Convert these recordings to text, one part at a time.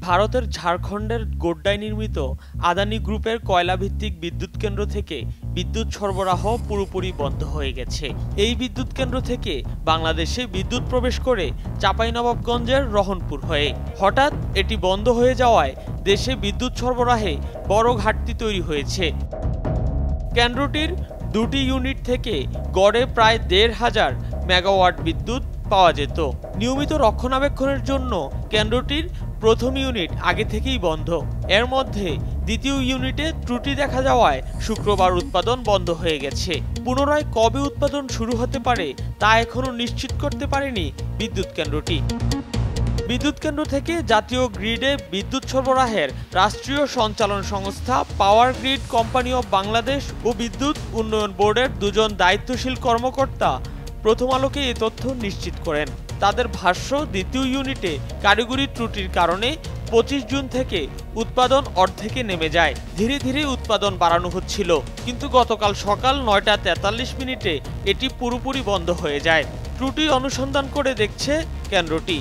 ভারতের ঝাড়খণ্ডের গোড্ডায় নির্মিত আদানি গ্রুপের কয়লাভিত্তিক বিদ্যুৎ কেন্দ্র থেকে বিদ্যুৎ সরবরাহ পুরোপুরি বন্ধ হয়ে গেছে। এই বিদ্যুৎ কেন্দ্র থেকে বাংলাদেশে বিদ্যুৎ প্রবেশ করে চাঁপাইনবাবগঞ্জের রহনপুর হয়ে। হঠাৎ এটি বন্ধ হয়ে যাওয়ায় দেশে বিদ্যুৎ সরবরাহে বড় ঘাটতি তৈরি হয়েছে। কেন্দ্রটির দুটি ইউনিট থেকে গড়ে প্রায় ১৫০০ মেগাওয়াট বিদ্যুৎ পাওয়া যেত। নিয়মিত রক্ষণাবেক্ষণের জন্য কেন্দ্রটির প্রথম ইউনিট আগে থেকেই বন্ধ। এর মধ্যে দ্বিতীয় ইউনিটে ত্রুটি দেখা যাওয়ায় শুক্রবার উৎপাদন বন্ধ হয়ে গেছে। পুনরায় কবে উৎপাদন শুরু হতে পারে তা এখনো নিশ্চিত করতে পারেনি বিদ্যুৎ কেন্দ্রটি। বিদ্যুৎ কেন্দ্র থেকে জাতীয় গ্রিডে বিদ্যুৎ সরবরাহের রাষ্ট্রীয় সঞ্চালন সংস্থা power grid company of Bangladesh ও বিদ্যুৎ উন্নয়ন বোর্ডের দুজন দায়িত্বশীল কর্মকর্তা প্রথম আলোকে এ তথ্য নিশ্চিত করেন। তাদের ভাষ্য, দ্বিতীয় ইউনিটে কারিগরি ত্রুটির কারণে ২৫ জুন থেকে উৎপাদন অর্ধেকে নেমে যায়। ধীরে ধীরে উৎপাদন বাড়ানো হচ্ছিল, কিন্তু গতকাল সকাল ৯টা ৪৩ মিনিটে এটি পুরোপুরি বন্ধ হয়ে যায়। ত্রুটি অনুসন্ধান করে দেখছে কেন্দ্রটি।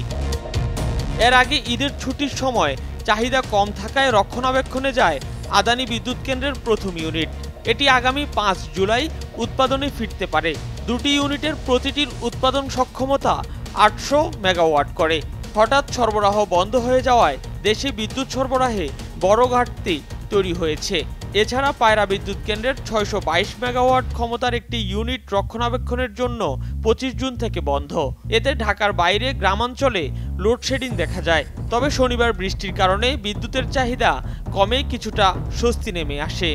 এর আগে ঈদের ছুটির সময় চাহিদা কম থাকায় রক্ষণাবেক্ষণে যায় আদানি বিদ্যুৎ কেন্দ্রের প্রথম ইউনিট। এটি আগামী ৫ জুলাই উৎপাদনে ফিরতে পারে। দুটি ইউনিটের প্রতিটির উৎপাদন সক্ষমতা ৮০০ মেগাওয়াট করে। হঠাৎ সরবরাহ বন্ধ হয়ে যাওয়ায় দেশে বিদ্যুৎ সরবরাহে বড় ঘাটতি তৈরি হয়েছে। এছাড়া পায়রা বিদ্যুৎ কেন্দ্রের ৬২২ মেগাওয়াট ক্ষমতার একটি ইউনিট রক্ষণাবেক্ষণের জন্য ২৫ জুন থেকে বন্ধ। এতে ঢাকার বাইরে গ্রামাঞ্চলে লোডশেডিং দেখা যায়। তবে শনিবার বৃষ্টির কারণে বিদ্যুতের চাহিদা কমে কিছুটা স্বস্তি নেমে আসে।